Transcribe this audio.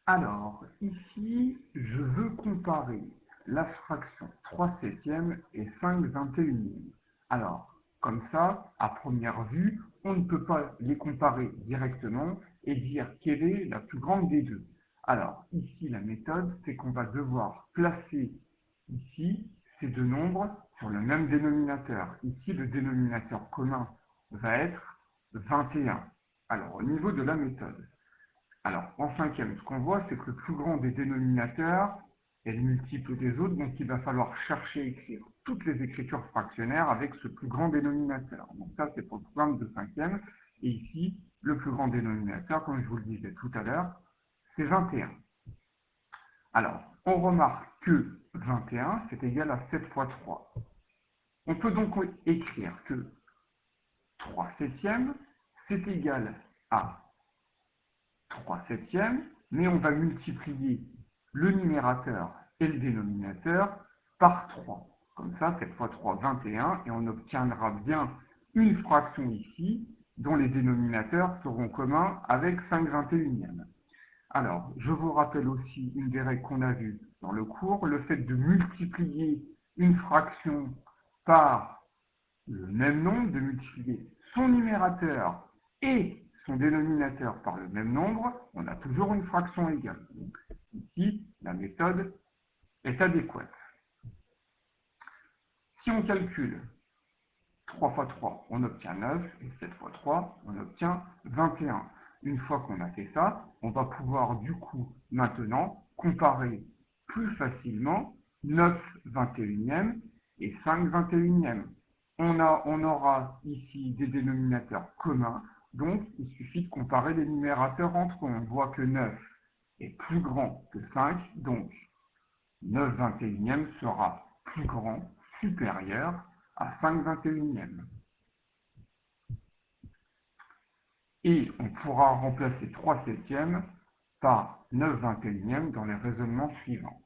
Alors, ici, je veux comparer la fraction 3/7 et 5/21. Alors, comme ça, à première vue, on ne peut pas les comparer directement et dire quelle est la plus grande des deux. Alors, ici, la méthode, c'est qu'on va devoir placer ici ces deux nombres sur le même dénominateur. Ici, le dénominateur commun va être 21. Alors, au niveau de la méthode, alors, en cinquième, ce qu'on voit, c'est que le plus grand des dénominateurs est le multiple des autres, donc il va falloir chercher à écrire toutes les écritures fractionnaires avec ce plus grand dénominateur. Donc ça, c'est pour le programme de cinquième. Et ici, le plus grand dénominateur, comme je vous le disais tout à l'heure, c'est 21. Alors, on remarque que 21, c'est égal à 7 fois 3. On peut donc écrire que 3/7, c'est égal à 3/7, mais on va multiplier le numérateur et le dénominateur par 3. Comme ça, 7 fois 3, 21, et on obtiendra bien une fraction ici, dont les dénominateurs seront communs avec 5/21. Alors, je vous rappelle aussi une des règles qu'on a vues dans le cours, le fait de multiplier une fraction par le même nombre, de multiplier son numérateur et son dénominateur par le même nombre, on a toujours une fraction égale. Donc, ici, la méthode est adéquate. Si on calcule 3 fois 3, on obtient 9, et 7 fois 3, on obtient 21. Une fois qu'on a fait ça, on va pouvoir du coup maintenant comparer plus facilement 9/21 et 5/21. On aura ici des dénominateurs communs, donc il suffit de comparer les numérateurs entre eux. On voit que 9 est plus grand que 5, donc 9/21 sera plus grand, supérieur à 5/21. Et on pourra remplacer 3/7 par 9/21 dans les raisonnements suivants.